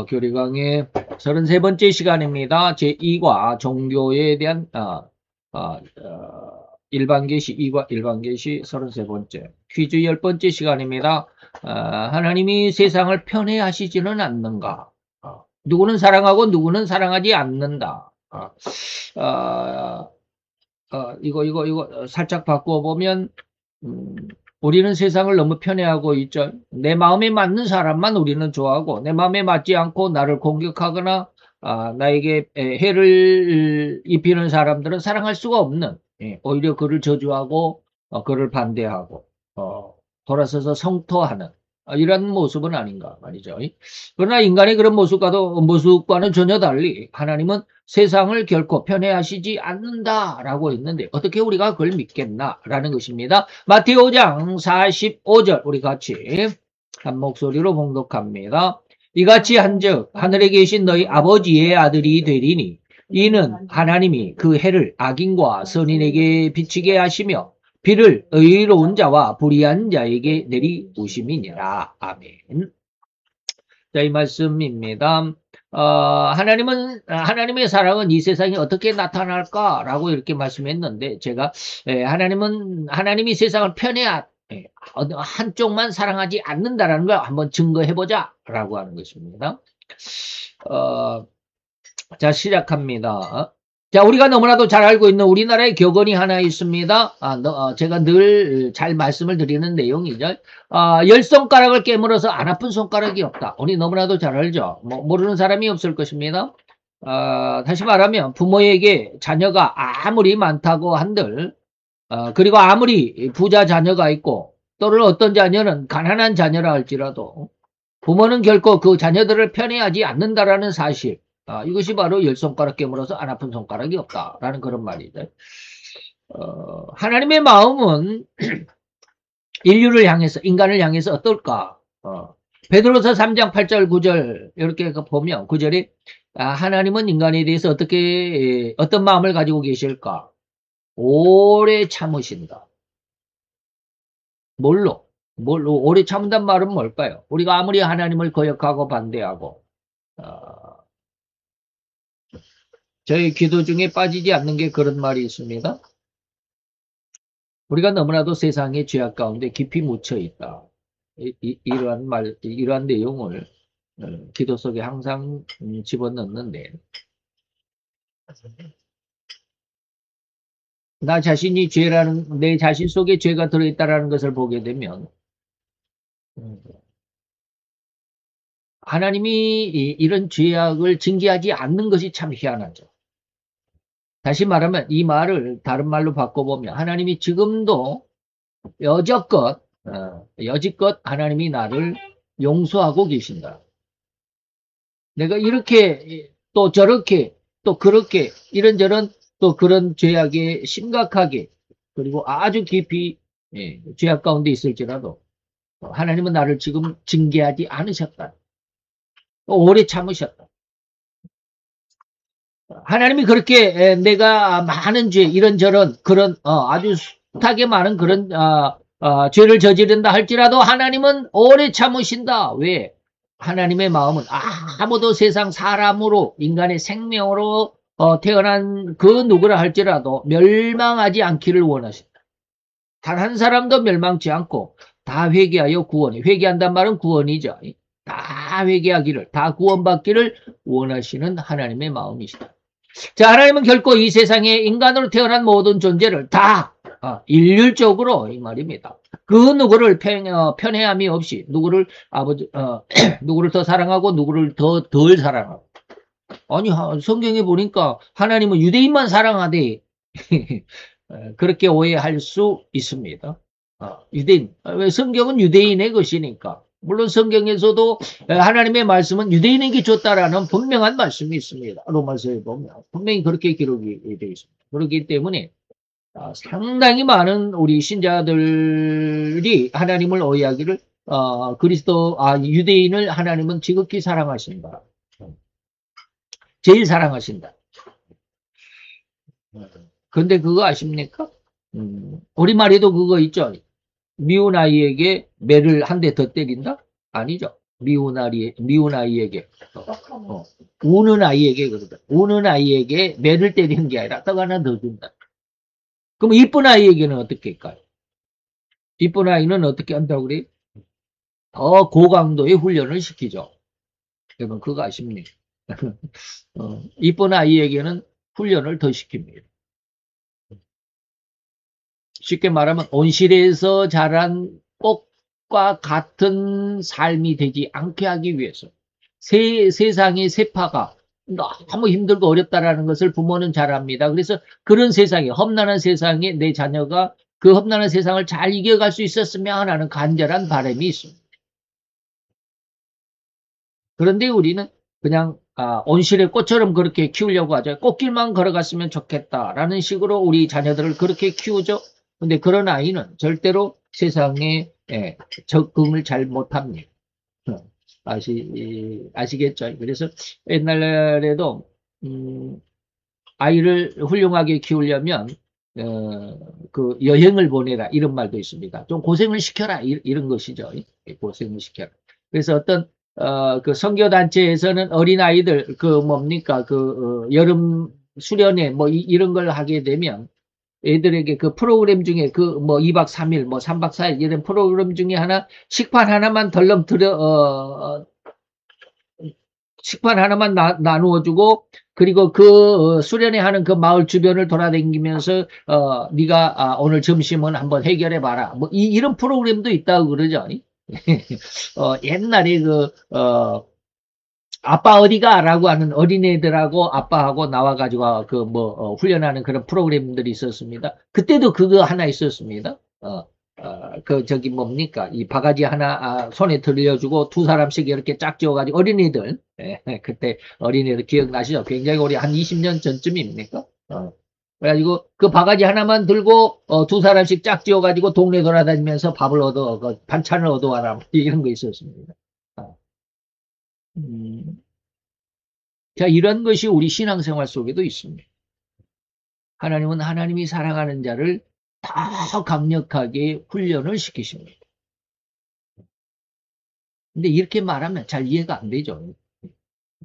교리 강의 33번째 시간입니다. 제2과 종교에 대한 일반계시 2과 일반계시 33번째 퀴즈 10번째 시간입니다. 하나님이 세상을 편애하시지는 않는가? 누구는 사랑하고 누구는 사랑하지 않는다. 이거 살짝 바꿔보면 우리는 세상을 너무 편애하고 있죠. 내 마음에 맞는 사람만 우리는 좋아하고 내 마음에 맞지 않고 나를 공격하거나 나에게 해를 입히는 사람들은 사랑할 수가 없는, 오히려 그를 저주하고 그를 반대하고 돌아서서 성토하는 이런 모습은 아닌가 말이죠. 그러나 인간의 그런 모습과는 전혀 달리 하나님은 세상을 결코 편애하시지 않는다라고 했는데 어떻게 우리가 그걸 믿겠나라는 것입니다. 마태오 5장 45절 우리 같이 한 목소리로 봉독합니다. 이같이 한즉 하늘에 계신 너희 아버지의 아들이 되리니 이는 하나님이 그 해를 악인과 선인에게 비치게 하시며 비를 의로운 자와 불의한 자에게 내리우심이니라. 아멘. 자, 이 말씀입니다. 하나님의 사랑은 이 세상에 어떻게 나타날까라고 이렇게 말씀했는데, 제가, 하나님이 세상을 한쪽만 사랑하지 않는다라는 걸 한번 증거해보자 라고 하는 것입니다. 자, 시작합니다. 자, 우리가 너무나도 잘 알고 있는 우리나라의 격언이 하나 있습니다. 제가 늘 잘 말씀을 드리는 내용이죠. 10손가락을 깨물어서 안 아픈 손가락이 없다. 우리 너무나도 잘 알죠. 모르는 사람이 없을 것입니다. 다시 말하면 부모에게 자녀가 아무리 많다고 한들, 그리고 아무리 부자 자녀가 있고, 또는 어떤 자녀는 가난한 자녀라 할지라도, 부모는 결코 그 자녀들을 편애하지 않는다라는 사실, 이것이 바로 10손가락 깨물어서 안 아픈 손가락이 없다라는 그런 말이죠. 하나님의 마음은 인류를 향해서, 인간을 향해서 어떨까? 베드로서 3장 8절 9절 이렇게 보면 9절에 하나님은 인간에 대해서 어떤 마음을 가지고 계실까? 오래 참으신다. 뭘로 오래 참는다는 말은 뭘까요? 우리가 아무리 하나님을 거역하고 반대하고 저희 기도 중에 빠지지 않는 게 그런 말이 있습니다. 우리가 너무나도 세상의 죄악 가운데 깊이 묻혀 있다. 이러한 내용을 기도 속에 항상 집어넣는데, 나 자신이 내 자신 속에 죄가 들어있다라는 것을 보게 되면, 하나님이 이런 죄악을 징계하지 않는 것이 참 희한하죠. 다시 말하면 이 말을 다른 말로 바꿔보면 하나님이 지금도 여지껏 하나님이 나를 용서하고 계신다. 내가 이렇게 또 저렇게 또 그렇게 이런저런 또 그런 죄악에 심각하게 그리고 아주 깊이 죄악 가운데 있을지라도 하나님은 나를 지금 징계하지 않으셨다. 오래 참으셨다. 하나님이 그렇게 내가 많은 죄 이런저런 그런 아주 숱하게 많은 그런 죄를 저지른다 할지라도 하나님은 오래 참으신다. 왜? 하나님의 마음은 아무도 세상 사람으로 인간의 생명으로 태어난 그 누구라 할지라도 멸망하지 않기를 원하신다. 단 한 사람도 멸망치 않고 다 회개하여 회개한단 말은 구원이죠. 다 회개하기를, 다 구원받기를 원하시는 하나님의 마음이시다. 자, 하나님은 결코 이 세상에 인간으로 태어난 모든 존재를 다 일률적으로 이 말입니다. 그 누구를 편애함이 없이 누구를 누구를 더 사랑하고 누구를 더 덜 사랑하고. 아니 성경에 보니까 하나님은 유대인만 사랑하되 그렇게 오해할 수 있습니다. 유대인, 왜 성경은 유대인의 것이니까. 물론 성경에서도 하나님의 말씀은 유대인에게 줬다라는 분명한 말씀이 있습니다. 로마서에 보면 분명히 그렇게 기록이 되어 있습니다. 그렇기 때문에 상당히 많은 우리 신자들이 하나님을 오해하기를 유대인을 하나님은 지극히 사랑하신다. 제일 사랑하신다. 근데 그거 아십니까? 우리말에도 그거 있죠. 미운 아이에게 매를 한 대 더 때린다? 아니죠. 미운 아이에게. 우는 아이에게 그러다. 우는 아이에게 매를 때리는 게 아니라 떡 하나 더 준다. 그럼 이쁜 아이에게는 어떻게 할까요? 이쁜 아이는 어떻게 한다고 그래? 더 고강도의 훈련을 시키죠. 여러분 그거 아십니까? 이쁜 아이에게는 훈련을 더 시킵니다. 쉽게 말하면 온실에서 자란 꽃과 같은 삶이 되지 않게 하기 위해서 세상의 세파가 너무 힘들고 어렵다라는 것을 부모는 잘 압니다. 그래서 그런 세상에 험난한 세상에 내 자녀가 그 험난한 세상을 잘 이겨갈 수 있었으면 하는 간절한 바람이 있습니다. 그런데 우리는 그냥 온실의 꽃처럼 그렇게 키우려고 하죠. 꽃길만 걸어갔으면 좋겠다라는 식으로 우리 자녀들을 그렇게 키우죠. 근데 그런 아이는 절대로 세상에 적응을 잘 못합니다. 아시겠죠? 그래서 옛날에도 아이를 훌륭하게 키우려면 그 여행을 보내라 이런 말도 있습니다. 좀 고생을 시켜라 이런 것이죠. 고생을 시켜라. 그래서 어떤 그 선교단체에서는 어린아이들, 그 뭡니까, 여름 수련회, 뭐, 이런 걸 하게 되면, 애들에게 그 프로그램 중에 그 뭐 2박 3일, 뭐 3박 4일 이런 프로그램 중에 하나, 식판 하나만 나누어주고, 그리고 그 수련회 하는 그 마을 주변을 돌아다니면서, 네가 오늘 점심은 한번 해결해봐라. 뭐, 이런 프로그램도 있다고 그러죠. 옛날에 아빠 어디가? 라고 하는 어린애들하고 아빠하고 나와가지고 훈련하는 그런 프로그램들이 있었습니다. 그때도 그거 하나 있었습니다. 저기 뭡니까? 이 바가지 하나 손에 들려주고 두 사람씩 이렇게 짝 지어가지고 어린이들, 그때 어린이들 기억나시죠? 굉장히 오래 한 20년 전쯤입니까? 그래가지고 그 바가지 하나만 들고 두 사람씩 짝 지어가지고 동네 돌아다니면서 밥을 반찬을 얻어와라 이런 거 있었습니다. 자, 이런 것이 우리 신앙생활 속에도 있습니다. 하나님은 하나님이 사랑하는 자를 더 강력하게 훈련을 시키십니다. 근데 이렇게 말하면 잘 이해가 안 되죠.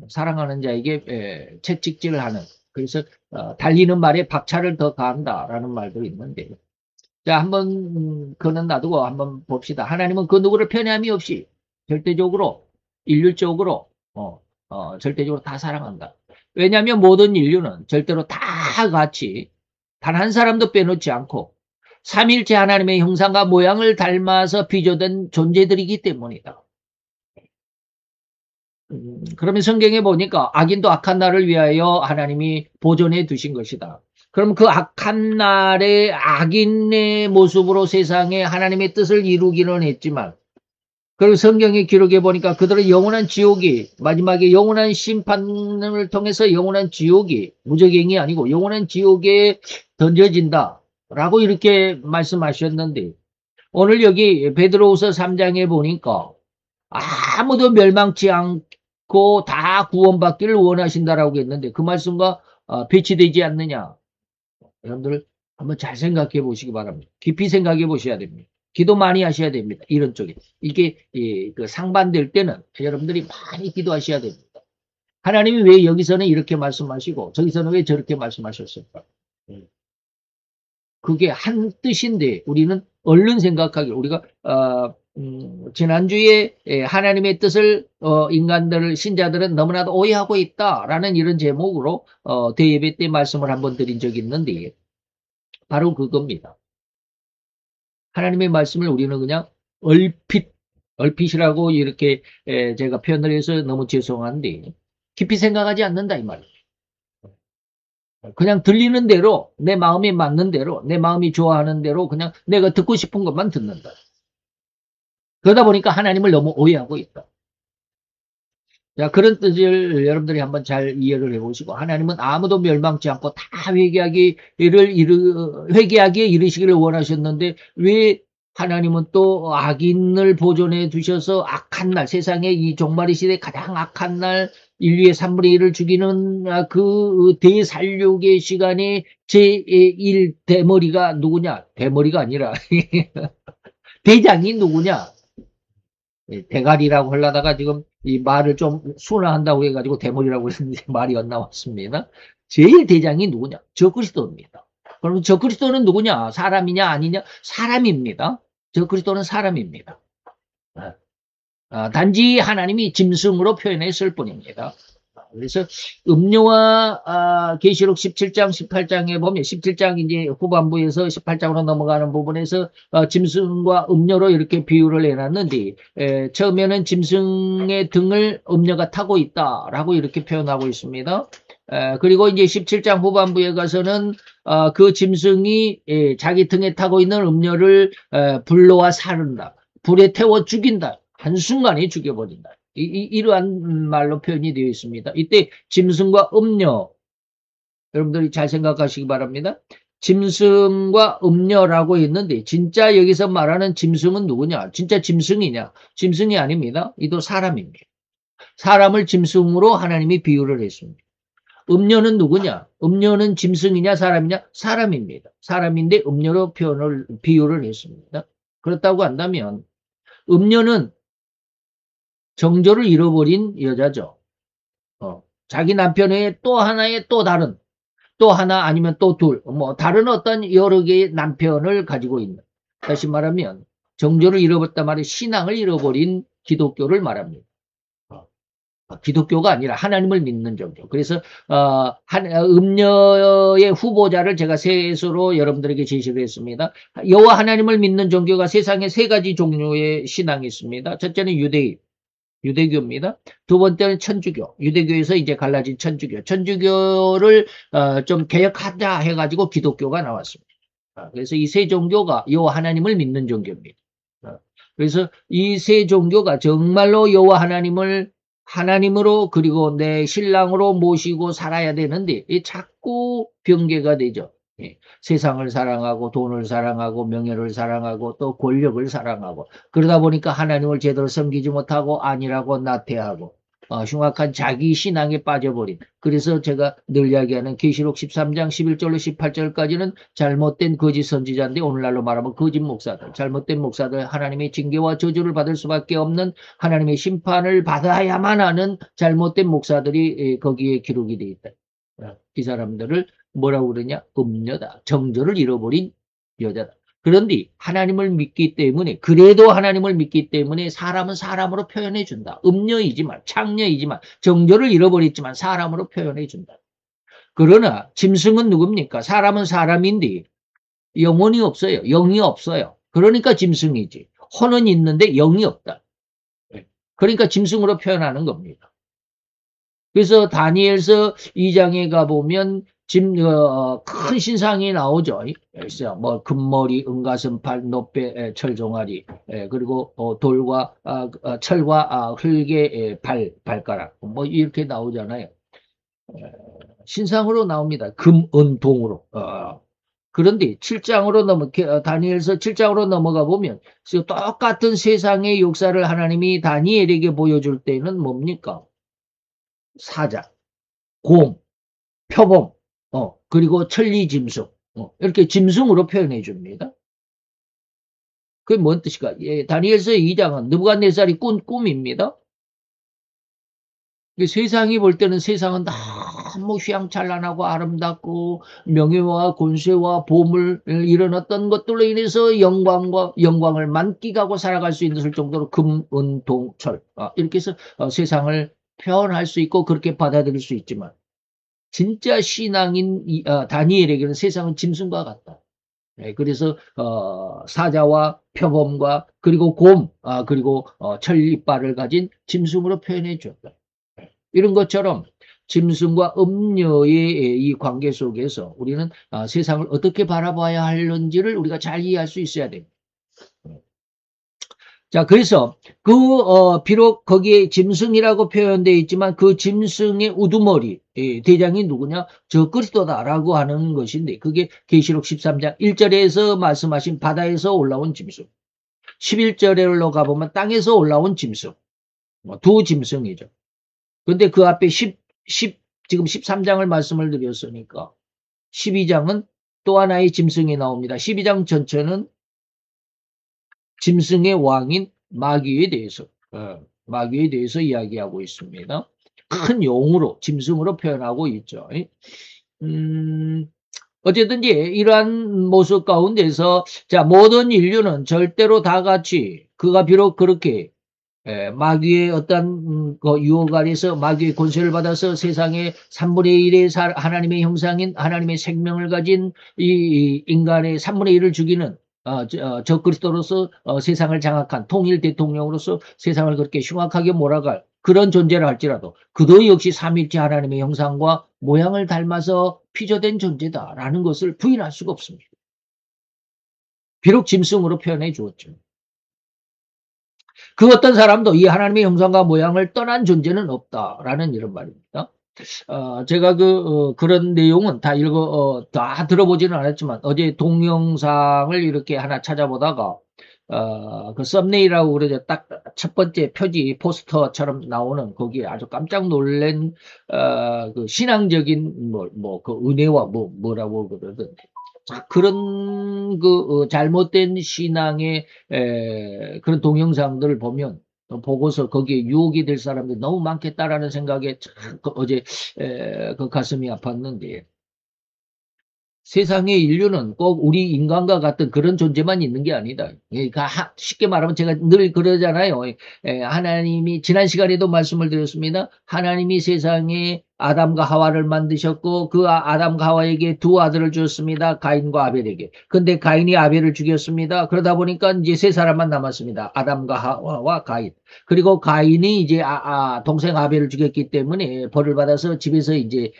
사랑하는 자에게 채찍질을 하는, 그래서 달리는 말에 박차를 더 가한다라는 말도 있는데, 자, 한번 그는 놔두고 한번 봅시다. 하나님은 그 누구를 편애함이 없이 절대적으로 일률적으로 절대적으로 다 사랑한다. 왜냐하면 모든 인류는 절대로 다 같이 단 한 사람도 빼놓지 않고 삼일체 하나님의 형상과 모양을 닮아서 빚어된 존재들이기 때문이다. 그러면 성경에 보니까 악인도 악한 날을 위하여 하나님이 보존해 두신 것이다. 그럼 그 악한 날의 악인의 모습으로 세상에 하나님의 뜻을 이루기는 했지만, 그리고 성경에 기록해 보니까 그들의 영원한 지옥이, 마지막에 영원한 심판을 통해서 영원한 지옥이, 무적행이 아니고 영원한 지옥에 던져진다 라고 이렇게 말씀하셨는데, 오늘 여기 베드로후서 3장에 보니까 아무도 멸망치 않고 다 구원받기를 원하신다라고 했는데, 그 말씀과 배치되지 않느냐. 여러분들 한번 잘 생각해 보시기 바랍니다. 깊이 생각해 보셔야 됩니다. 기도 많이 하셔야 됩니다. 이런 쪽에. 이게 그 상반될 때는 여러분들이 많이 기도하셔야 됩니다. 하나님이 왜 여기서는 이렇게 말씀하시고 저기서는 왜 저렇게 말씀하셨을까? 그게 한 뜻인데 우리는 얼른 생각하기, 우리가 지난주에 하나님의 뜻을 인간들, 신자들은 너무나도 오해하고 있다라는 이런 제목으로 대예배 때 말씀을 한번 드린 적이 있는데, 바로 그겁니다. 하나님의 말씀을 우리는 그냥 얼핏이라고 이렇게 제가 표현을 해서 너무 죄송한데, 깊이 생각하지 않는다 이 말이에요. 그냥 들리는 대로, 내 마음에 맞는 대로, 내 마음이 좋아하는 대로 그냥 내가 듣고 싶은 것만 듣는다. 그러다 보니까 하나님을 너무 오해하고 있다. 자, 그런 뜻을 여러분들이 한번 잘 이해를 해보시고, 하나님은 아무도 멸망치 않고 다 회개하기에 이르시기를 원하셨는데, 왜 하나님은 또 악인을 보존해 두셔서 악한 날, 세상의 이 종말의 시대 가장 악한 날, 인류의 3분의 1을 죽이는 그 대살육의 시간에 제1 대머리가 누구냐? 대머리가 아니라 대장이 누구냐? 대가리라고 하려다가 지금 이 말을 좀 순화한다고 해가지고 대머리라고 했는데 말이 안 나왔습니다. 제일 대장이 누구냐? 저그리스도입니다. 그럼 저그리스도는 누구냐? 사람이냐 아니냐? 사람입니다. 저그리스도는 사람입니다. 단지 하나님이 짐승으로 표현했을 뿐입니다. 그래서 음료와 계시록 17장, 18장에 보면 17장 이제 후반부에서 18장으로 넘어가는 부분에서 짐승과 음료로 이렇게 비유를 해놨는데 처음에는 짐승의 등을 음료가 타고 있다라고 이렇게 표현하고 있습니다. 그리고 이제 17장 후반부에 가서는 그 짐승이 자기 등에 타고 있는 음료를 불로와 사른다. 불에 태워 죽인다. 한순간에 죽여버린다. 이러한 말로 표현이 되어 있습니다. 이때 짐승과 음녀, 여러분들이 잘 생각하시기 바랍니다. 짐승과 음녀라고 했는데 진짜 여기서 말하는 짐승은 누구냐? 진짜 짐승이냐? 짐승이 아닙니다. 이도 사람입니다. 사람을 짐승으로 하나님이 비유를 했습니다. 음녀는 누구냐? 음녀는 짐승이냐 사람이냐? 사람입니다. 사람인데 음녀로 비유를 했습니다. 그렇다고 한다면 음녀는 정조를 잃어버린 여자죠. 자기 남편 외에 또 하나의 또 다른, 또 하나 아니면 또 둘, 다른 어떤 여러 개의 남편을 가지고 있는. 다시 말하면 정조를 잃어버렸단 말이 신앙을 잃어버린 기독교를 말합니다. 기독교가 아니라 하나님을 믿는 정도. 그래서 음녀의 후보자를 제가 셋으로 여러분들에게 제시를 했습니다. 여호와 하나님을 믿는 종교가 세상에 세 가지 종류의 신앙이 있습니다. 첫째는 유대교입니다. 두 번째는 천주교. 유대교에서 이제 갈라진 천주교. 천주교를 좀 개혁하자 해가지고 기독교가 나왔습니다. 그래서 이 세 종교가 여호와 하나님을 믿는 종교입니다. 그래서 이 세 종교가 정말로 여호와 하나님을 하나님으로 그리고 내 신랑으로 모시고 살아야 되는데 자꾸 변개가 되죠. 세상을 사랑하고 돈을 사랑하고 명예를 사랑하고 또 권력을 사랑하고 그러다 보니까 하나님을 제대로 섬기지 못하고 아니라고 나태하고 흉악한 자기 신앙에 빠져버린. 그래서 제가 늘 이야기하는 계시록 13장 11절로 18절까지는 잘못된 거짓 선지자인데 오늘날로 말하면 거짓 목사들, 잘못된 목사들, 하나님의 징계와 저주를 받을 수밖에 없는 하나님의 심판을 받아야만 하는 잘못된 목사들이 거기에 기록이 되어 있다. 이 사람들을 뭐라고 그러냐? 음녀다. 정조를 잃어버린 여자다. 그런데 하나님을 믿기 때문에 그래도 하나님을 믿기 때문에 사람은 사람으로 표현해 준다. 음녀이지만 창녀이지만 정조를 잃어버렸지만 사람으로 표현해 준다. 그러나 짐승은 누굽니까? 사람은 사람인데 영혼이 없어요. 영이 없어요. 그러니까 짐승이지. 혼은 있는데 영이 없다. 그러니까 짐승으로 표현하는 겁니다. 그래서 다니엘서 2장에 가보면 큰 신상이 나오죠. 뭐 금머리, 은가슴팔, 노빼, 철종아리, 그리고 돌과 철과 흙의 발가락 뭐 이렇게 나오잖아요. 신상으로 나옵니다. 금, 은, 동으로. 그런데 7장으로 다니엘서 7장으로 넘어가 보면 똑같은 세상의 역사를 하나님이 다니엘에게 보여줄 때는 뭡니까? 사자, 곰, 표범, 그리고 천리짐승, 이렇게 짐승으로 표현해 줍니다. 그게 뭔 뜻일까? 다니엘서 2장은 느부갓네살이 꾼 꿈입니다. 세상이 볼 때는 세상은 너무 휘황찬란하고 아름답고 명예와 권세와 보물 이런 어떤 것들로 인해서 영광을 만끽하고 살아갈 수 있는 정도로 금, 은, 동, 철 이렇게 해서 세상을 표현할 수 있고 그렇게 받아들일 수 있지만 진짜 신앙인 다니엘에게는 세상은 짐승과 같다. 그래서 사자와 표범과 그리고 곰 그리고 철이빨을 가진 짐승으로 표현해 줬다. 이런 것처럼 짐승과 음녀의 이 관계 속에서 우리는 세상을 어떻게 바라봐야 하는지를 우리가 잘 이해할 수 있어야 됩니다. 자, 그래서 비록 거기에 짐승이라고 표현되어 있지만 그 짐승의 우두머리 대장이 누구냐? 저 그리스도다라고 하는 것인데 그게 계시록 13장 1절에서 말씀하신 바다에서 올라온 짐승, 11절로 가보면 땅에서 올라온 짐승, 두 짐승이죠. 근데 그 앞에 지금 13장을 말씀을 드렸으니까 12장은 또 하나의 짐승이 나옵니다. 12장 전체는 짐승의 왕인 마귀에 대해서 마귀에 대해서 이야기하고 있습니다. 큰 용으로, 짐승으로 표현하고 있죠. 어쨌든지 이러한 모습 가운데서 자, 모든 인류는 절대로 다 같이 그가 비록 그렇게 마귀의 어떤 그 유혹 아래서 마귀의 권세를 받아서 세상의 3분의 1의 하나님의 형상인 하나님의 생명을 가진 이 인간의 3분의 1을 죽이는 적그리스도로서 세상을 장악한 통일 대통령으로서 세상을 그렇게 흉악하게 몰아갈 그런 존재라 할지라도 그도 역시 삼위일체 하나님의 형상과 모양을 닮아서 피조된 존재다라는 것을 부인할 수가 없습니다. 비록 짐승으로 표현해 주었죠. 그 어떤 사람도 이 하나님의 형상과 모양을 떠난 존재는 없다라는 이런 말입니다. 제가 그런 내용은 다 들어보지는 않았지만 어제 동영상을 이렇게 하나 찾아보다가 그 썸네일이라고 그러죠. 딱 첫 번째 표지 포스터처럼 나오는 거기에 아주 깜짝 놀란 그 신앙적인 그 은혜와 뭐라고 그러던데. 자, 그런 잘못된 신앙의 그런 동영상들을 보면 보고서 거기에 유혹이 될 사람들이 너무 많겠다라는 생각에 참 어제 그 가슴이 아팠는데 세상의 인류는 꼭 우리 인간과 같은 그런 존재만 있는 게 아니다. 그러니까 쉽게 말하면 제가 늘 그러잖아요. 하나님이 지난 시간에도 말씀을 드렸습니다. 하나님이 세상에 아담과 하와를 만드셨고 그 아담과 하와에게 두 아들을 주었습니다. 가인과 아벨에게. 근데 가인이 아벨을 죽였습니다. 그러다 보니까 이제 세 사람만 남았습니다. 아담과 하와와 가인. 그리고 가인이 이제 동생 아벨을 죽였기 때문에 벌을 받아서 집에서 이제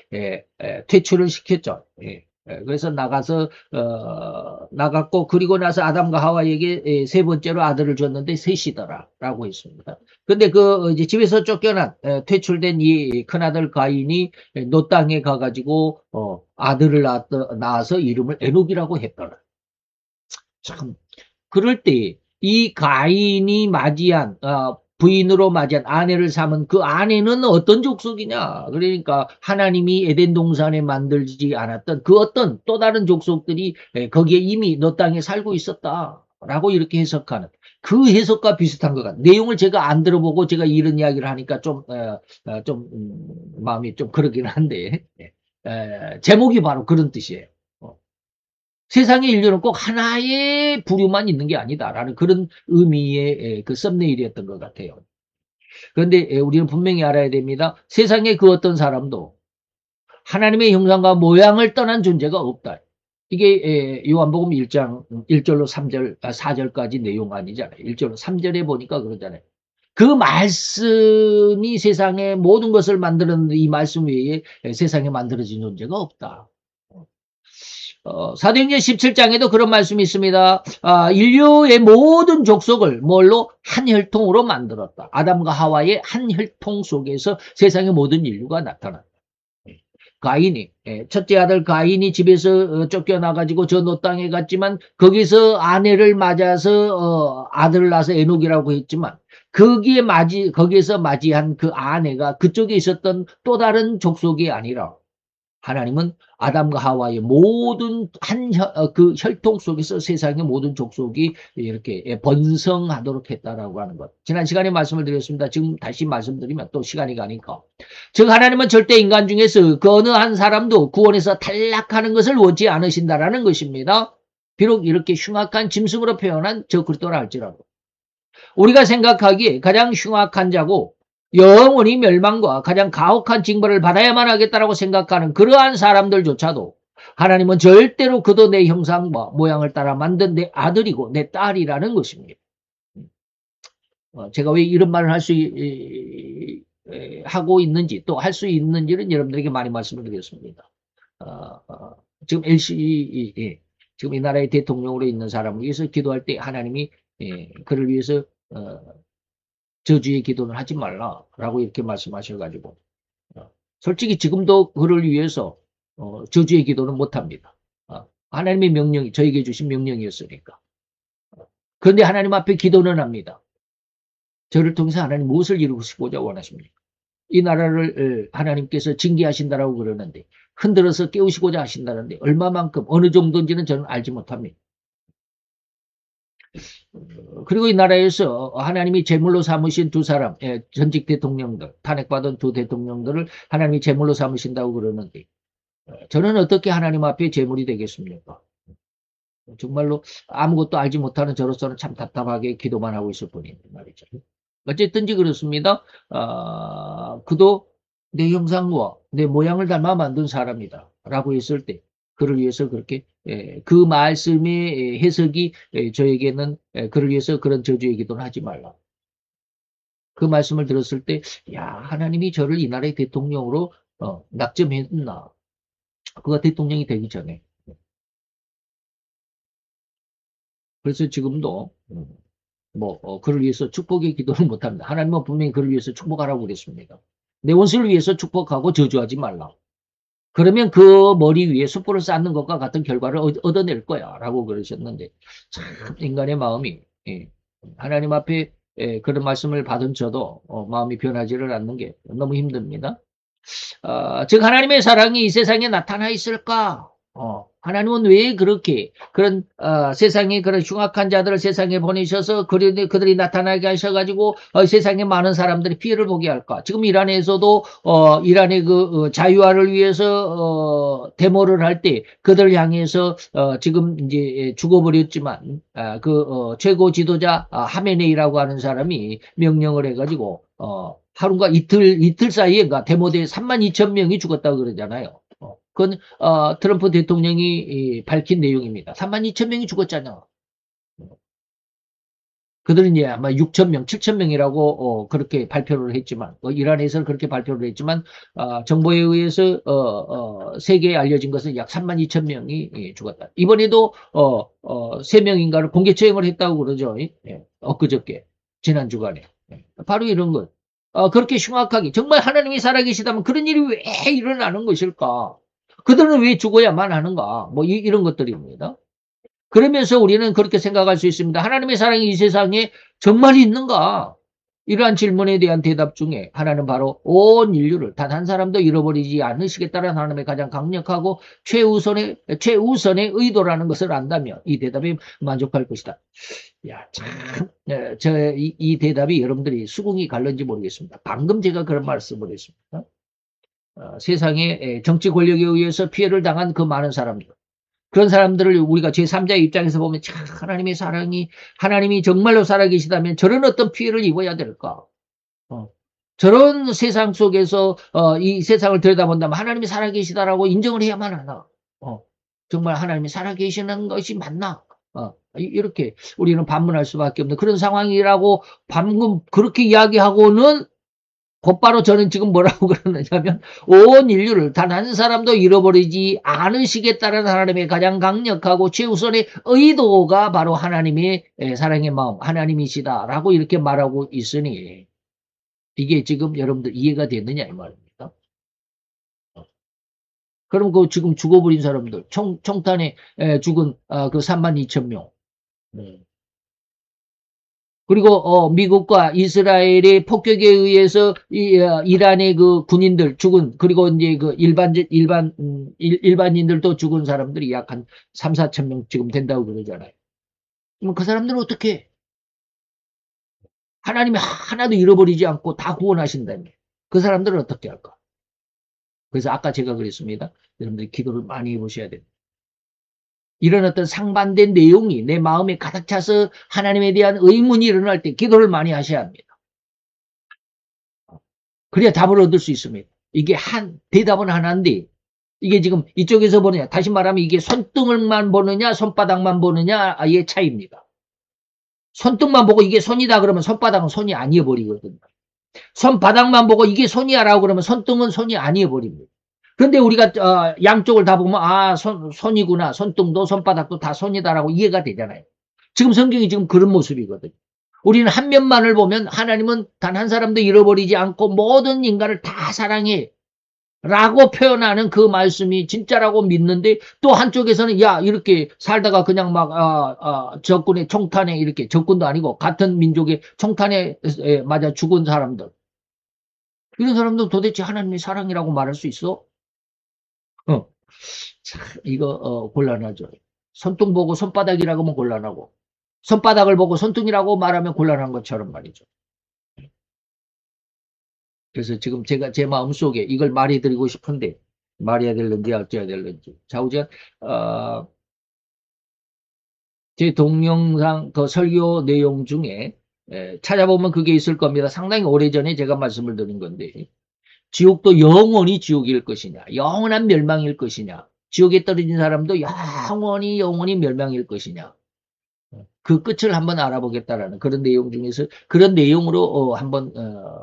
퇴출을 시켰죠. 그래서 나갔고, 그리고 나서 아담과 하와에게 세 번째로 아들을 줬는데 셋이더라라고 했습니다. 근데 이제 집에서 쫓겨난, 퇴출된 이 큰아들 가인이 노 땅에 가가지고, 아들을 낳아서 이름을 에녹이라고 했더라. 참, 그럴 때, 이 가인이 맞이한, 부인으로 맞이한 아내를 삼은 그 아내는 어떤 족속이냐? 그러니까 하나님이 에덴 동산에 만들지 않았던 그 어떤 또 다른 족속들이 거기에 이미 너 땅에 살고 있었다라고 이렇게 해석하는 그 해석과 비슷한 것 같아요. 내용을 제가 안 들어보고 제가 이런 이야기를 하니까 좀 마음이 좀 그러긴 한데 제목이 바로 그런 뜻이에요. 세상의 인류는 꼭 하나의 부류만 있는 게 아니다라는 그런 의미의 그 썸네일이었던 것 같아요. 그런데 우리는 분명히 알아야 됩니다. 세상에 그 어떤 사람도 하나님의 형상과 모양을 떠난 존재가 없다. 이게 요한복음 1장 1절로 3절, 4절까지 내용 아니잖아요. 1절로 3절에 보니까 그러잖아요. 그 말씀이 세상의 모든 것을 만들었는데 이 말씀 외에 세상에 만들어진 존재가 없다. 사도행전 17장에도 그런 말씀이 있습니다. 인류의 모든 족속을 뭘로? 한 혈통으로 만들었다. 아담과 하와의 한 혈통 속에서 세상의 모든 인류가 나타났다. 가인이 첫째 아들 가인이 집에서 쫓겨나가지고 저 노 땅에 갔지만 거기서 아내를 맞아서 아들을 낳아서 에녹이라고 했지만 거기에서 맞이한 그 아내가 그쪽에 있었던 또 다른 족속이 아니라 하나님은 아담과 하와의 모든 그 혈통 속에서 세상의 모든 족속이 이렇게 번성하도록 했다라고 하는 것. 지난 시간에 말씀을 드렸습니다. 지금 다시 말씀드리면 또 시간이 가니까. 즉 하나님은 절대 인간 중에서 그 어느 한 사람도 구원에서 탈락하는 것을 원치 않으신다라는 것입니다. 비록 이렇게 흉악한 짐승으로 표현한 저 그리스도라 할지라도. 우리가 생각하기에 가장 흉악한 자고 영원히 멸망과 가장 가혹한 징벌을 받아야만 하겠다라고 생각하는 그러한 사람들조차도 하나님은 절대로 그도 내 형상과 모양을 따라 만든 내 아들이고 내 딸이라는 것입니다. 제가 왜 이런 말을 하고 있는지 또 할 수 있는지는 여러분들에게 많이 말씀을 드렸습니다. 지금 지금 이 나라의 대통령으로 있는 사람을 위해서 기도할 때 하나님이 그를 위해서 저주의 기도는 하지 말라라고 이렇게 말씀하셔가지고 솔직히 지금도 그를 위해서 저주의 기도는 못합니다. 하나님의 명령이 저에게 주신 명령이었으니까. 그런데 하나님 앞에 기도는 합니다. 저를 통해서 하나님 무엇을 이루시고자 원하십니까? 이 나라를 하나님께서 징계하신다라고 그러는데 흔들어서 깨우시고자 하신다는데 얼마만큼 어느 정도인지는 저는 알지 못합니다. 그리고 이 나라에서 하나님이 제물로 삼으신 두 사람, 전직 대통령들, 탄핵받은 두 대통령들을 하나님이 제물로 삼으신다고 그러는데, 저는 어떻게 하나님 앞에 제물이 되겠습니까? 정말로 아무것도 알지 못하는 저로서는 참 답답하게 기도만 하고 있을 뿐인 말이죠. 어쨌든지 그렇습니다. 그도 내 형상과 내 모양을 닮아 만든 사람이다. 라고 했을 때, 그를 위해서 그렇게, 그 말씀의 해석이 저에게는 그를 위해서 그런 저주의 기도는 하지 말라. 그 말씀을 들었을 때, 야, 하나님이 저를 이 나라의 대통령으로 낙점했나. 그가 대통령이 되기 전에. 그래서 지금도 그를 위해서 축복의 기도를 못합니다. 하나님은 분명히 그를 위해서 축복하라고 그랬습니다. 내 원수를 위해서 축복하고 저주하지 말라. 그러면 그 머리 위에 숯불을 쌓는 것과 같은 결과를 얻어낼 거야 라고 그러셨는데, 참 인간의 마음이, 하나님 앞에 그런 말씀을 받은 저도 마음이 변하지를 않는 게 너무 힘듭니다. 즉 하나님의 사랑이 이 세상에 나타나 있을까? 하나님은 왜 그렇게 그런 세상에 그런 흉악한 자들을 세상에 보내셔서 그들이 나타나게 하셔가지고 세상에 많은 사람들이 피해를 보게 할까? 지금 이란에서도 이란의 그 자유화를 위해서 데모를 할 때 그들 향해서 지금 이제 죽어버렸지만 그 최고 지도자 하메네이라고 하는 사람이 명령을 해가지고 하루가 이틀 사이에 데모대에 32,000명이 죽었다고 그러잖아요. 그건 트럼프 대통령이 밝힌 내용입니다. 32,000명이 죽었잖아. 그들은 이제 아마 6,000명, 7,000명이라고 그렇게 발표를 했지만 이란에서는 그렇게 발표를 했지만 정보에 의해서 세계에 알려진 것은 약 32,000명이 죽었다. 이번에도 3명인가를 공개 처형을 했다고 그러죠. 엊그저께 지난 주간에. 바로 이런 것. 그렇게 흉악하게 정말 하나님이 살아계시다면 그런 일이 왜 일어나는 것일까? 그들은 왜 죽어야만 하는가? 뭐 이런 것들입니다. 그러면서 우리는 그렇게 생각할 수 있습니다. 하나님의 사랑이 이 세상에 정말 있는가? 이러한 질문에 대한 대답 중에 하나는 바로 온 인류를 단 한 사람도 잃어버리지 않으시겠다는 하나님의 가장 강력하고 최우선의 의도라는 것을 안다면 이 대답에 만족할 것이다. 야, 참, 이 대답이 여러분들이 수긍이 갈는지 모르겠습니다. 방금 제가 그런 말씀을 했습니다. 세상에 정치 권력에 의해서 피해를 당한 그 많은 사람들. 그런 사람들을 우리가 제3자의 입장에서 보면 참 하나님이 정말로 살아계시다면 저런 어떤 피해를 입어야 될까? 저런 세상 속에서 이 세상을 들여다본다면 하나님이 살아계시다라고 인정을 해야만 하나? 정말 하나님이 살아계시는 것이 맞나? 이렇게 우리는 반문할 수밖에 없는 그런 상황이라고 방금 그렇게 이야기하고는 곧바로 저는 지금 뭐라고 그러느냐면 온 인류를 단 한 사람도 잃어버리지 않으시겠다는 하나님의 가장 강력하고 최우선의 의도가 바로 하나님의 사랑의 마음 하나님이시다라고 이렇게 말하고 있으니 이게 지금 여러분들 이해가 됐느냐 이 말입니다. 그럼 그 지금 죽어버린 사람들 총탄에 죽은 그 32,000명 그리고 미국과 이스라엘의 폭격에 의해서 이란의 그 군인들 죽은 그리고 이제 그 일반인들도 죽은 사람들이 약 한 3, 4천 명 지금 된다고 그러잖아요. 그럼 그 사람들은 어떻게 하나님이 하나도 잃어버리지 않고 다 구원하신다며 그 사람들은 어떻게 할까? 그래서 아까 제가 그랬습니다. 여러분들이 기도를 많이 해보셔야 됩니다. 이런 어떤 상반된 내용이 내 마음에 가득 차서 하나님에 대한 의문이 일어날 때 기도를 많이 하셔야 합니다. 그래야 답을 얻을 수 있습니다. 이게 대답은 하나인데, 이게 지금 이쪽에서 보느냐, 다시 말하면 이게 손등을만 보느냐, 손바닥만 보느냐의 차이입니다. 손등만 보고 이게 손이다 그러면 손바닥은 손이 아니어버리거든요. 손바닥만 보고 이게 손이야 라고 그러면 손등은 손이 아니어버립니다. 그런데 우리가 양쪽을 다 보면 손이구나, 손등도 손바닥도 다 손이다라고 이해가 되잖아요. 지금 성경이 지금 그런 모습이거든요. 우리는 한 면만을 보면 하나님은 단 한 사람도 잃어버리지 않고 모든 인간을 다 사랑해 라고 표현하는 그 말씀이 진짜라고 믿는데 또 한쪽에서는 야 이렇게 살다가 그냥 막 적군의 총탄에 이렇게 적군도 아니고 같은 민족의 총탄에 맞아 죽은 사람들 이런 사람들은 도대체 하나님의 사랑이라고 말할 수 있어? 참 이거 곤란하죠. 손등 보고 손바닥이라고 하면 곤란하고 손바닥을 보고 손등이라고 말하면 곤란한 것처럼 말이죠. 그래서 지금 제가 제 마음속에 이걸 말해드리고 싶은데 말해야 될는지 어찌해야 될는지. 좌우전 제 동영상 그 설교 내용 중에 찾아보면 그게 있을 겁니다. 상당히 오래전에 제가 말씀을 드린 건데 지옥도 영원히 지옥일 것이냐, 영원한 멸망일 것이냐, 지옥에 떨어진 사람도 영원히 멸망일 것이냐, 그 끝을 한번 알아보겠다라는 그런 내용 중에서 그런 내용으로 한번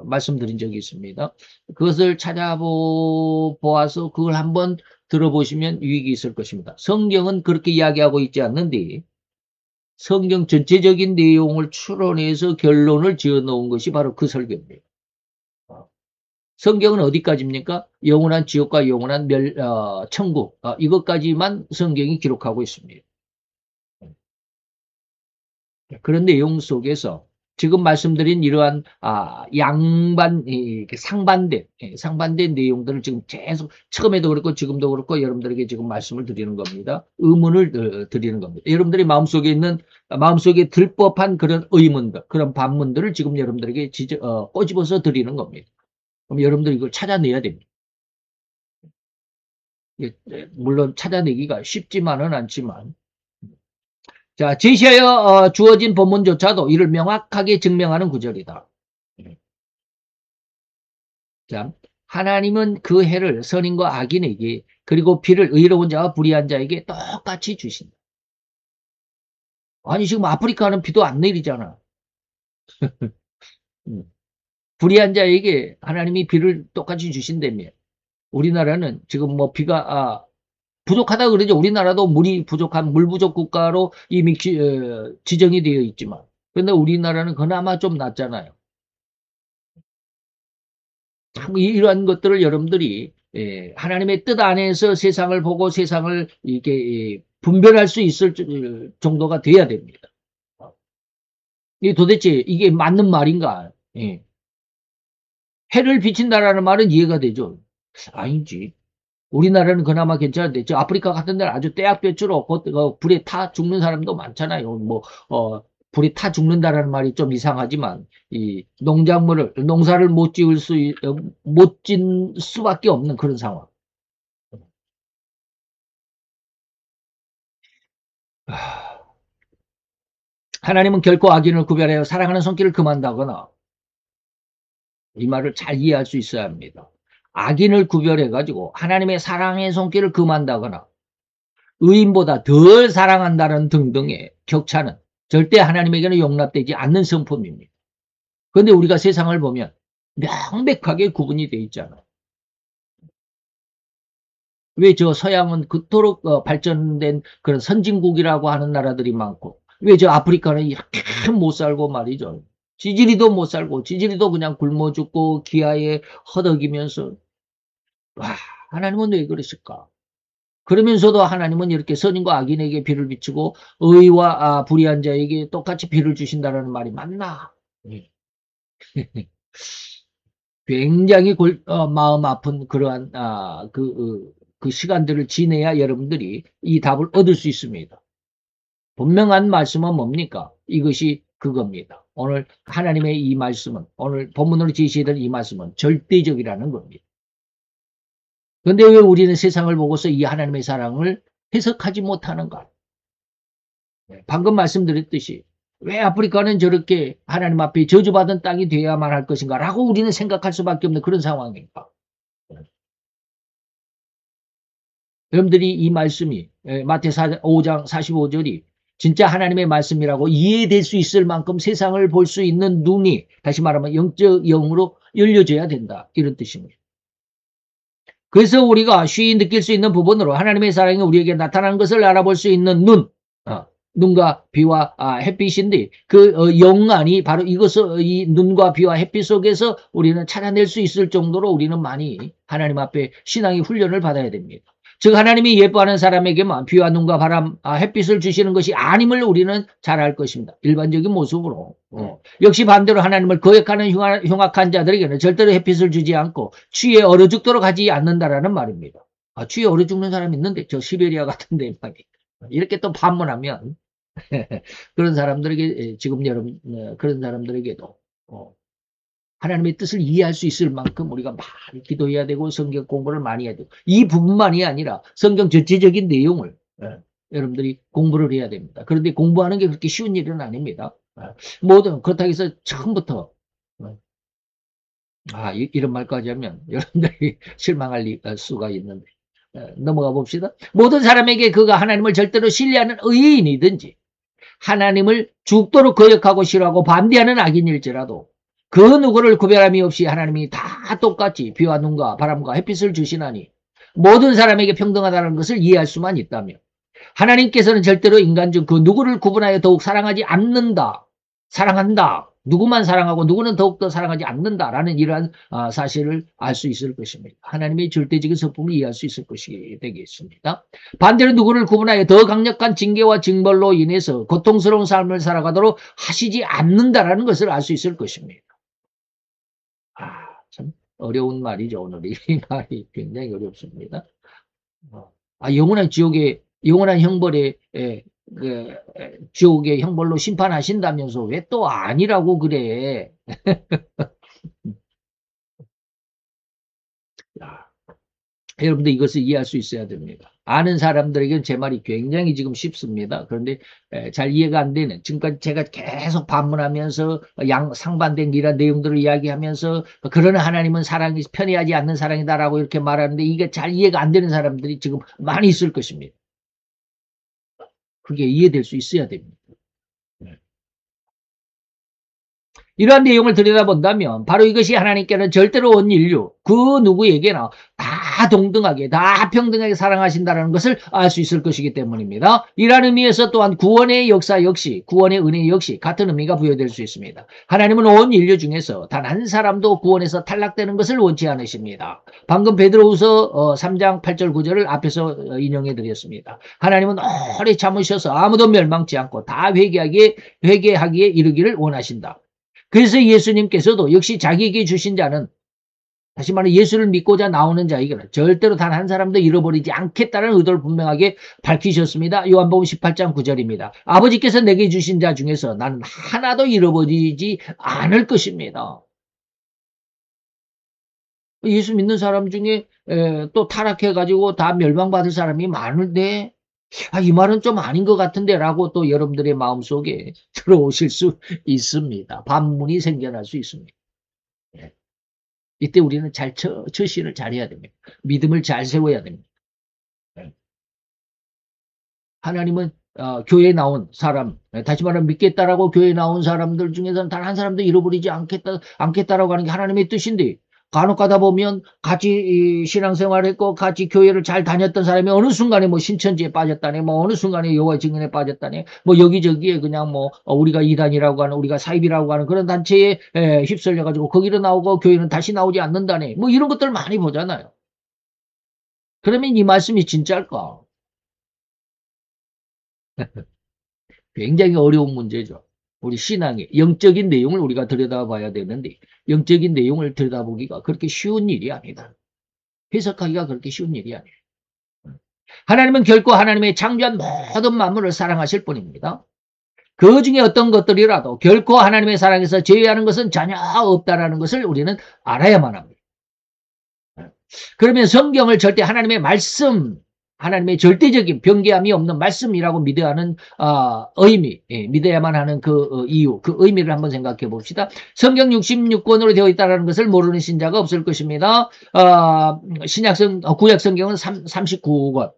말씀드린 적이 있습니다. 그것을 찾아보아서 그걸 한번 들어보시면 유익이 있을 것입니다. 성경은 그렇게 이야기하고 있지 않는데 성경 전체적인 내용을 추론해서 결론을 지어 놓은 것이 바로 그 설교입니다. 성경은 어디까지입니까? 영원한 지옥과 영원한 천국 이것까지만 성경이 기록하고 있습니다. 그런 내용 속에서 지금 말씀드린 이러한 상반된 내용들을 지금 계속 처음에도 그렇고 지금도 그렇고 여러분들에게 지금 말씀을 드리는 겁니다. 의문을 드리는 겁니다. 여러분들이 마음속에 들 법한 그런 의문들, 그런 반문들을 지금 여러분들에게 꼬집어서 드리는 겁니다. 그럼 여러분들 이걸 찾아내야 됩니다. 물론 찾아내기가 쉽지만은 않지만 자, 제시하여 주어진 본문조차도 이를 명확하게 증명하는 구절이다. 자, 하나님은 그 해를 선인과 악인에게 그리고 비를 의로운 자와 불의한 자에게 똑같이 주신다. 아니 지금 아프리카는 비도 안 내리잖아. 불의한 자에게 하나님이 비를 똑같이 주신다며. 우리나라는 지금 뭐 비가 부족하다 그러죠. 우리나라도 물이 부족한 물 부족 국가로 이미 지정이 되어 있지만 그런데 우리나라는 그나마 좀 낫잖아요. 이러한 것들을 여러분들이 하나님의 뜻 안에서 세상을 보고 세상을 이렇게 분별할 수 있을 정도가 돼야 됩니다. 도대체 이게 맞는 말인가? 해를 비친다라는 말은 이해가 되죠. 아니지. 우리나라는 그나마 괜찮은데 저 아프리카 같은 데는 아주 떼약볕으로 불에 타 죽는 사람도 많잖아요. 불에 타 죽는다라는 말이 좀 이상하지만 이 농사를 못 짓을 수밖에 없는 그런 상황. 하나님은 결코 악인을 구별하여 사랑하는 손길을 금한다거나 이 말을 잘 이해할 수 있어야 합니다. 악인을 구별해가지고 하나님의 사랑의 손길을 금한다거나 의인보다 덜 사랑한다는 등등의 격차는 절대 하나님에게는 용납되지 않는 성품입니다. 그런데 우리가 세상을 보면 명백하게 구분이 되어 있잖아요. 왜 저 서양은 그토록 발전된 그런 선진국이라고 하는 나라들이 많고 왜 저 아프리카는 이렇게 못 살고 말이죠. 지지리도 못 살고 지지리도 그냥 굶어 죽고 기아에 허덕이면서 하나님은 왜 그러실까? 그러면서도 하나님은 이렇게 선인과 악인에게 비를 비추고 의와 불의한 자에게 똑같이 비를 주신다는 말이 맞나? 굉장히 마음 아픈 그러한 그 시간들을 지내야 여러분들이 이 답을 얻을 수 있습니다. 분명한 말씀은 뭡니까? 이것이 그겁니다. 오늘 하나님의 이 말씀은 오늘 본문으로 제시해드린 이 말씀은 절대적이라는 겁니다. 그런데 왜 우리는 세상을 보고서 이 하나님의 사랑을 해석하지 못하는가? 방금 말씀드렸듯이 왜 아프리카는 저렇게 하나님 앞에 저주받은 땅이 되어야만 할 것인가 라고 우리는 생각할 수밖에 없는 그런 상황입니다. 여러분들이 이 말씀이 마태 5장 45절이 진짜 하나님의 말씀이라고 이해될 수 있을 만큼 세상을 볼 수 있는 눈이 다시 말하면 영적 영으로 열려져야 된다 이런 뜻입니다. 그래서 우리가 쉬이 느낄 수 있는 부분으로 하나님의 사랑이 우리에게 나타나는 것을 알아볼 수 있는 눈과 비와 햇빛인데 그 영안이 바로 이것을 이 눈과 비와 햇빛 속에서 우리는 찾아낼 수 있을 정도로 우리는 많이 하나님 앞에 신앙의 훈련을 받아야 됩니다. 즉 하나님이 예뻐하는 사람에게만 비와 눈과 바람, 햇빛을 주시는 것이 아님을 우리는 잘 알 것입니다. 일반적인 모습으로. 역시 반대로 하나님을 거역하는 흉악한 자들에게는 절대로 햇빛을 주지 않고 추위에 얼어 죽도록 하지 않는다라는 말입니다. 추위에 얼어 죽는 사람이 있는데 저 시베리아 같은 데 말이에요. 이렇게 또 반문하면 그런 사람들에게 지금 여러분 그런 사람들에게도 하나님의 뜻을 이해할 수 있을 만큼 우리가 많이 기도해야 되고 성경 공부를 많이 해야 되고 이 부분만이 아니라 성경 전체적인 내용을 여러분들이 공부를 해야 됩니다. 그런데 공부하는 게 그렇게 쉬운 일은 아닙니다. 모든 그렇다고 해서 처음부터 이런 말까지 하면 여러분들이 실망할 수가 있는데 넘어가 봅시다. 모든 사람에게 그가 하나님을 절대로 신뢰하는 의인이든지 하나님을 죽도록 거역하고 싫어하고 반대하는 악인일지라도 그 누구를 구별함이 없이 하나님이 다 똑같이 비와 눈과 바람과 햇빛을 주시나니 모든 사람에게 평등하다는 것을 이해할 수만 있다며 하나님께서는 절대로 인간 중 그 누구를 구분하여 더욱 사랑하지 않는다. 사랑한다. 누구만 사랑하고 누구는 더욱더 사랑하지 않는다라는 이러한 사실을 알 수 있을 것입니다. 하나님의 절대적인 성품을 이해할 수 있을 것이 되겠습니다. 반대로 누구를 구분하여 더 강력한 징계와 징벌로 인해서 고통스러운 삶을 살아가도록 하시지 않는다라는 것을 알 수 있을 것입니다. 참 어려운 말이죠. 오늘 이 말이 굉장히 어렵습니다. 영원한 지옥에 영원한 형벌에 지옥의 형벌로 심판하신다면서 왜 또 아니라고 그래? 여러분들 이것을 이해할 수 있어야 됩니다. 아는 사람들에게는 제 말이 굉장히 지금 쉽습니다. 그런데 잘 이해가 안 되는, 지금까지 제가 계속 반문하면서 상반된 이런 내용들을 이야기하면서 그러나 하나님은 사랑이 편애하지 않는 사랑이다라고 이렇게 말하는데 이게 잘 이해가 안 되는 사람들이 지금 많이 있을 것입니다. 그게 이해될 수 있어야 됩니다. 이러한 내용을 들여다본다면 바로 이것이 하나님께는 절대로 온 인류 그 누구에게나 다 동등하게 다 평등하게 사랑하신다는 것을 알 수 있을 것이기 때문입니다. 이러한 의미에서 또한 구원의 역사 역시 구원의 은혜 역시 같은 의미가 부여될 수 있습니다. 하나님은 온 인류 중에서 단 한 사람도 구원에서 탈락되는 것을 원치 않으십니다. 방금 베드로후서 3장 8절 9절을 앞에서 인용해 드렸습니다. 하나님은 오래 참으셔서 아무도 멸망치 않고 다 회개하기에 이르기를 원하신다. 그래서 예수님께서도 역시 자기에게 주신 자는 다시 말해 예수를 믿고자 나오는 자에게는 절대로 단 한 사람도 잃어버리지 않겠다는 의도를 분명하게 밝히셨습니다. 요한복음 18장 9절입니다. 아버지께서 내게 주신 자 중에서 나는 하나도 잃어버리지 않을 것입니다. 예수 믿는 사람 중에 또 타락해가지고 다 멸망받을 사람이 많은데 이 말은 좀 아닌 것 같은데 라고 또 여러분들의 마음속에 들어오실 수 있습니다. 반문이 생겨날 수 있습니다. 이때 우리는 잘 처신을 잘해야 됩니다. 믿음을 잘 세워야 됩니다. 하나님은 교회에 나온 사람, 다시 말하면 믿겠다라고 교회에 나온 사람들 중에서는 단 한 사람도 잃어버리지 않겠다라고 하는 게 하나님의 뜻인데 간혹 가다 보면 같이 신앙생활했고 같이 교회를 잘 다녔던 사람이 어느 순간에 뭐 신천지에 빠졌다네, 뭐 어느 순간에 여호와의 증인에 빠졌다네, 뭐 여기저기에 그냥 뭐 우리가 이단이라고 하는 우리가 사입이라고 하는 그런 단체에 휩쓸려 가지고 거기로 나오고 교회는 다시 나오지 않는다네, 뭐 이런 것들 많이 보잖아요. 그러면 이 말씀이 진짜일까? 굉장히 어려운 문제죠. 우리 신앙의 영적인 내용을 우리가 들여다봐야 되는데 영적인 내용을 들여다보기가 그렇게 쉬운 일이 아니다. 해석하기가 그렇게 쉬운 일이 아니에요. 하나님은 결코 하나님의 창조한 모든 만물을 사랑하실 뿐입니다. 그 중에 어떤 것들이라도 결코 하나님의 사랑에서 제외하는 것은 전혀 없다는 것을 우리는 알아야만 합니다. 그러면 성경을 절대 하나님의 말씀, 하나님의 절대적인 변개함이 없는 말씀이라고 믿어야 하는 의미, 믿어야만 하는 그 이유, 그 의미를 한번 생각해 봅시다. 성경 66권으로 되어 있다는 것을 모르는 신자가 없을 것입니다. 구약 성경은 39권,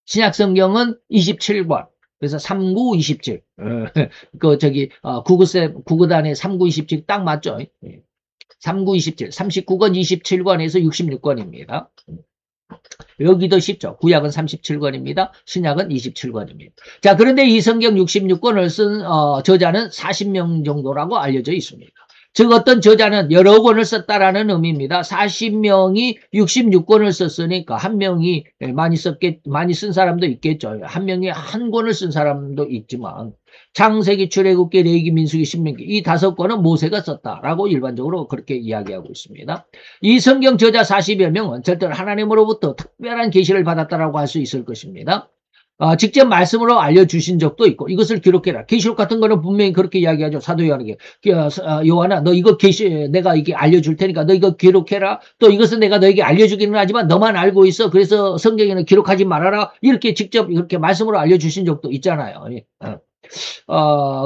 신약 성경은 27권. 그래서 39, 27. 구구단의 39, 27 딱 맞죠? 39, 27. 39권, 27권에서 66권입니다. 여기도 쉽죠. 구약은 37권입니다. 신약은 27권입니다. 자, 그런데 이 성경 66권을 쓴 저자는 40명 정도라고 알려져 있습니다. 즉 어떤 저자는 여러 권을 썼다라는 의미입니다. 40명이 66권을 썼으니까 한 명이 많이 쓴 사람도 있겠죠. 한 명이 한 권을 쓴 사람도 있지만 창세기, 출애굽기, 레위기, 민수기, 신명기 이 5권은 모세가 썼다라고 일반적으로 그렇게 이야기하고 있습니다. 이 성경 저자 40여 명은 절대로 하나님으로부터 특별한 계시를 받았다라고 할 수 있을 것입니다. 직접 말씀으로 알려주신 적도 있고 이것을 기록해라. 계시록 같은 거는 분명히 그렇게 이야기하죠. 사도 요한에게. 요한아 너 이거 내가 이게 알려줄 테니까 너 이거 기록해라. 또 이것은 내가 너에게 알려주기는 하지만 너만 알고 있어. 그래서 성경에는 기록하지 말아라. 이렇게 직접 이렇게 말씀으로 알려주신 적도 있잖아요. 예.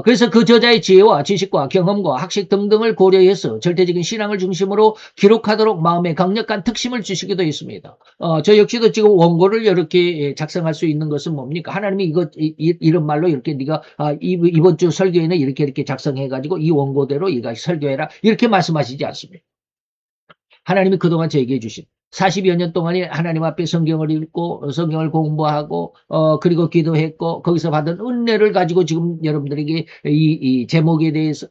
그래서 그 저자의 지혜와 지식과 경험과 학식 등등을 고려해서 절대적인 신앙을 중심으로 기록하도록 마음에 강력한 특심을 주시기도 했습니다. 저 역시도 지금 원고를 이렇게 작성할 수 있는 것은 뭡니까? 하나님이 이런 말로 이렇게 네가 이번 주 설교에는 이렇게 작성해가지고 이 원고대로 이거 설교해라. 이렇게 말씀하시지 않습니다. 하나님이 그동안 저에게 주신 40여 년 동안에 하나님 앞에 성경을 읽고 성경을 공부하고 그리고 기도했고 거기서 받은 은혜를 가지고 지금 여러분들에게 이 제목에 대해서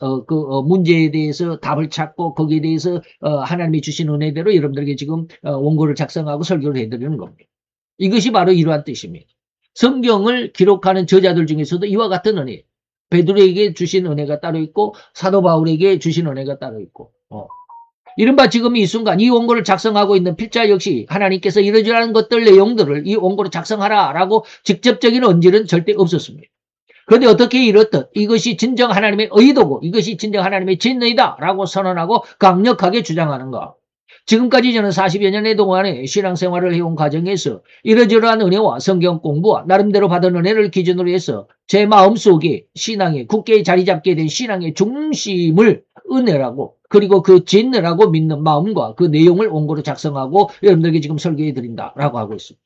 문제에 대해서 답을 찾고 거기에 대해서 하나님이 주신 은혜대로 여러분들에게 지금 원고를 작성하고 설교를 해드리는 겁니다. 이것이 바로 이러한 뜻입니다. 성경을 기록하는 저자들 중에서도 이와 같은 은혜, 베드로에게 주신 은혜가 따로 있고 사도 바울에게 주신 은혜가 따로 있고 이른바 지금 이 순간 이 원고를 작성하고 있는 필자 역시 하나님께서 이러저러한 것들 내용들을 이 원고로 작성하라라고 직접적인 언질은 절대 없었습니다. 그런데 어떻게 이렇듯 이것이 진정 하나님의 의도고 이것이 진정 하나님의 진의다라고 선언하고 강력하게 주장하는가. 지금까지 저는 40여 년의 동안에 신앙생활을 해온 과정에서 이러저러한 은혜와 성경 공부와 나름대로 받은 은혜를 기준으로 해서 제 마음속에 신앙의 굳게 자리 잡게 된 신앙의 중심을 은혜라고 그리고 그 진리라고 믿는 마음과 그 내용을 원고로 작성하고 여러분들에게 지금 설교해 드린다라고 하고 있습니다.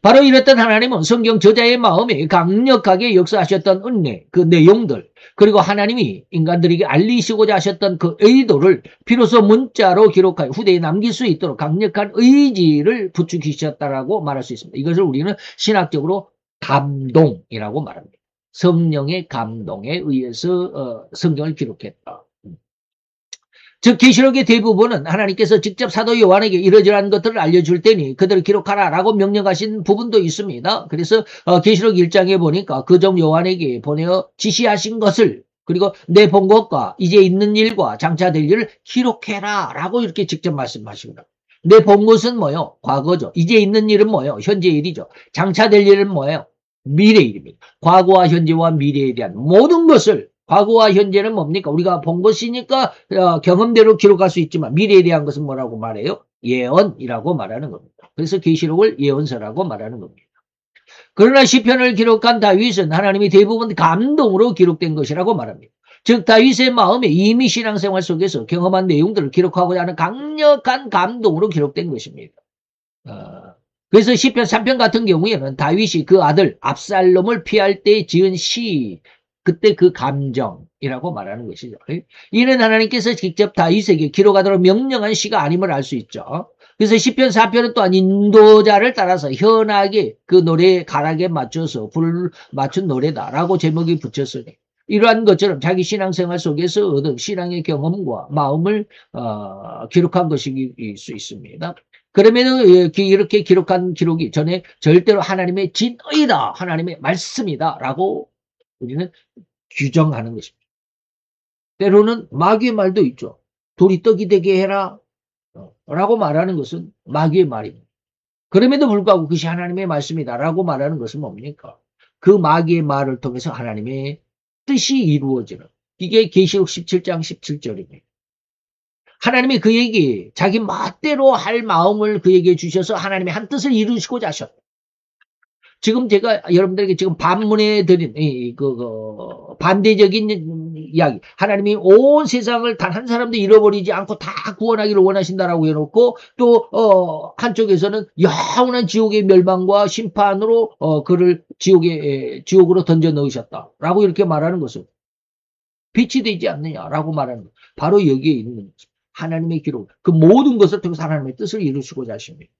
바로 이랬던 하나님은 성경 저자의 마음에 강력하게 역사하셨던 은혜, 그 내용들, 그리고 하나님이 인간들에게 알리시고자 하셨던 그 의도를 비로소 문자로 기록하여 후대에 남길 수 있도록 강력한 의지를 부추기셨다라고 말할 수 있습니다. 이것을 우리는 신학적으로 감동이라고 말합니다. 성령의 감동에 의해서 성경을 기록했다. 즉 계시록의 대부분은 하나님께서 직접 사도 요한에게 이러저러한 것들을 알려줄 테니 그들을 기록하라라고 명령하신 부분도 있습니다. 그래서 계시록 1장에 보니까 그종 요한에게 보내어 지시하신 것을 그리고 내 본 것과 이제 있는 일과 장차 될 일을 기록해라라고 이렇게 직접 말씀하십니다. 내 본 것은 뭐예요? 과거죠. 이제 있는 일은 뭐예요? 현재 일이죠. 장차 될 일은 뭐예요? 미래 일입니다. 과거와 현재와 미래에 대한 모든 것을 과거와 현재는 뭡니까? 우리가 본 것이니까 경험대로 기록할 수 있지만 미래에 대한 것은 뭐라고 말해요? 예언이라고 말하는 겁니다. 그래서 계시록을 예언서라고 말하는 겁니다. 그러나 시편을 기록한 다윗은 하나님이 대부분 감동으로 기록된 것이라고 말합니다. 즉 다윗의 마음에 이미 신앙생활 속에서 경험한 내용들을 기록하고자 하는 강력한 감동으로 기록된 것입니다. 그래서 시편 3편 같은 경우에는 다윗이 그 아들 압살롬을 피할 때 지은 시 그때 그 감정이라고 말하는 것이죠. 이는 하나님께서 직접 다윗에게 기록하도록 명령한 시가 아님을 알 수 있죠. 그래서 시편 4편은 또한 인도자를 따라서 현하게 그 노래의 가락에 맞춰서 불 맞춘 노래다라고 제목이 붙였으니 이러한 것처럼 자기 신앙생활 속에서 얻은 신앙의 경험과 마음을 기록한 것일 수 있습니다. 그러면 이렇게 기록한 기록이 전에 절대로 하나님의 진의다, 하나님의 말씀이다라고 우리는 규정하는 것입니다. 때로는 마귀의 말도 있죠. 돌이 떡이 되게 해라 라고 말하는 것은 마귀의 말입니다. 그럼에도 불구하고 그것이 하나님의 말씀이다 라고 말하는 것은 뭡니까? 그 마귀의 말을 통해서 하나님의 뜻이 이루어지는 이게 계시록 17장 17절입니다. 하나님이 그에게 자기 멋대로 할 마음을 그에게 주셔서 하나님의 한 뜻을 이루시고자 하셨다. 지금 제가 여러분들에게 지금 반문해 드린 반대적인 이야기. 하나님이 온 세상을 단 한 사람도 잃어버리지 않고 다 구원하기를 원하신다라고 해놓고 또 한쪽에서는 영원한 지옥의 멸망과 심판으로 그를 지옥으로 던져 넣으셨다라고 이렇게 말하는 것은 빛이 되지 않느냐라고 말하는 것. 바로 여기에 있는 거죠. 하나님의 기록. 그 모든 것을 통해서 하나님의 뜻을 이루시고자 하십니다.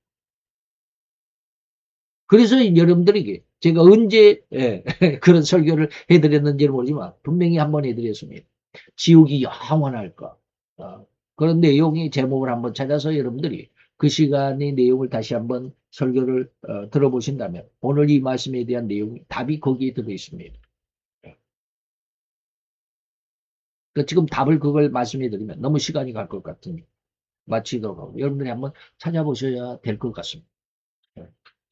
그래서 여러분들에게 제가 언제 그런 설교를 해드렸는지는 모르지만 분명히 한번 해드렸습니다. 지옥이 영원할까? 그런 내용의 제목을 한번 찾아서 여러분들이 그 시간의 내용을 다시 한번 설교를 들어보신다면 오늘 이 말씀에 대한 내용이 답이 거기에 들어있습니다. 그러니까 지금 답을 그걸 말씀해드리면 너무 시간이 갈 것 같으니 마치도록 하고 여러분들이 한번 찾아보셔야 될 것 같습니다.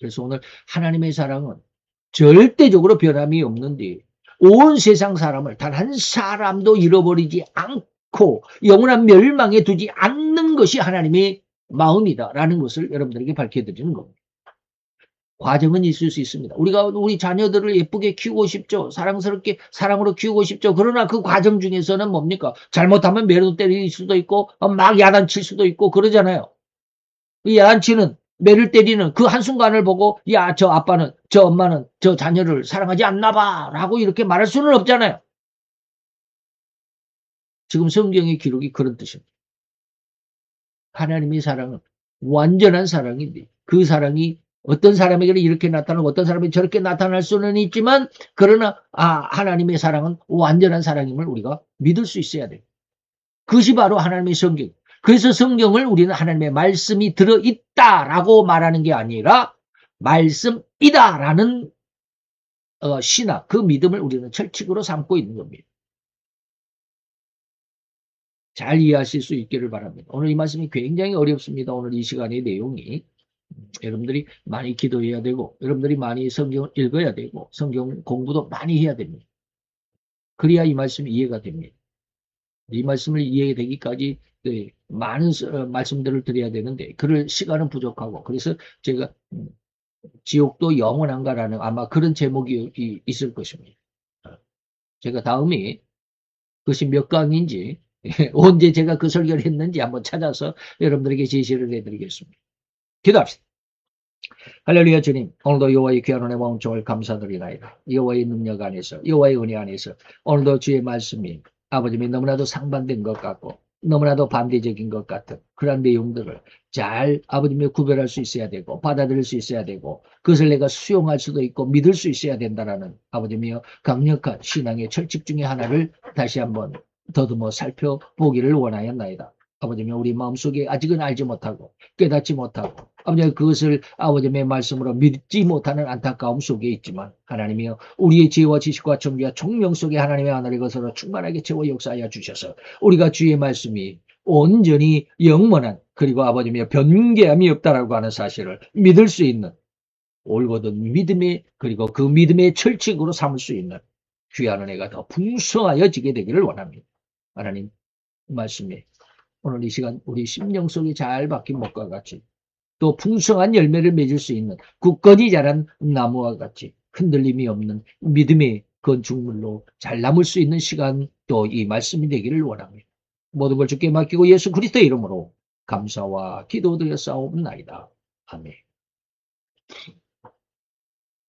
그래서 오늘 하나님의 사랑은 절대적으로 변함이 없는데 온 세상 사람을 단 한 사람도 잃어버리지 않고 영원한 멸망에 두지 않는 것이 하나님의 마음이다라는 것을 여러분들에게 밝혀드리는 겁니다. 과정은 있을 수 있습니다. 우리가 우리 자녀들을 예쁘게 키우고 싶죠. 사랑스럽게 사랑으로 키우고 싶죠. 그러나 그 과정 중에서는 뭡니까? 잘못하면 매도 때릴 수도 있고 막 야단칠 수도 있고 그러잖아요. 이 야단치는 매를 때리는 그 한순간을 보고 야, 저 아빠는 저 엄마는 저 자녀를 사랑하지 않나 봐 라고 이렇게 말할 수는 없잖아요. 지금 성경의 기록이 그런 뜻입니다. 하나님의 사랑은 완전한 사랑인데 그 사랑이 어떤 사람에게는 이렇게 나타나고 어떤 사람에게 저렇게 나타날 수는 있지만 그러나 하나님의 사랑은 완전한 사랑임을 우리가 믿을 수 있어야 돼요. 그것이 바로 하나님의 성경. 그래서 성경을 우리는 하나님의 말씀이 들어있다라고 말하는 게 아니라 말씀이다라는 신학, 그 믿음을 우리는 철칙으로 삼고 있는 겁니다. 잘 이해하실 수 있기를 바랍니다. 오늘 이 말씀이 굉장히 어렵습니다. 오늘 이 시간의 내용이. 여러분들이 많이 기도해야 되고 여러분들이 많이 성경을 읽어야 되고 성경 공부도 많이 해야 됩니다. 그래야 이 말씀이 이해가 됩니다. 이 말씀을 이해되기까지 많은 말씀들을 드려야 되는데 그럴 시간은 부족하고 그래서 제가 지옥도 영원한가라는 아마 그런 제목이 있을 것입니다. 제가 다음에 그것이 몇 강인지 언제 제가 그 설교를 했는지 한번 찾아서 여러분들에게 제시를 해드리겠습니다. 기도합시다. 할렐루야 주님, 오늘도 여호와의 귀한 은혜 왕종을 감사드리나이다. 여호와의 능력 안에서, 여호와의 은혜 안에서 오늘도 주의 말씀이 아버님이 너무나도 상반된 것 같고 너무나도 반대적인 것 같은 그런 내용들을 잘 아버님이 구별할 수 있어야 되고 받아들일 수 있어야 되고 그것을 내가 수용할 수도 있고 믿을 수 있어야 된다라는 아버님이여 강력한 신앙의 철칙 중에 하나를 다시 한번 더듬어 살펴보기를 원하였나이다. 아버님이 우리 마음속에 아직은 알지 못하고 깨닫지 못하고 아버지 그것을 아버님의 말씀으로 믿지 못하는 안타까움 속에 있지만 하나님이여 우리의 지혜와 지식과 정죄와 총명 속에 하나님의 하늘의 것으로 충만하게 채워 역사하여 주셔서 우리가 주의 말씀이 온전히 영원한 그리고 아버님이여 변개함이 없다라고 하는 사실을 믿을 수 있는 올곧은 믿음의 그리고 그 믿음의 철칙으로 삼을 수 있는 귀한 은혜가 더 풍성하여지게 되기를 원합니다. 하나님 말씀에 오늘 이 시간 우리 심령 속에 잘 박힌 목과 같이 또 풍성한 열매를 맺을 수 있는 굳건히 자란 나무와 같이 흔들림이 없는 믿음의 건축물로 잘 남을 수 있는 시간 또 이 말씀이 되기를 원합니다. 모든 걸 주께 맡기고 예수 그리스도의 이름으로 감사와 기도드려 싸움나이다. 아멘.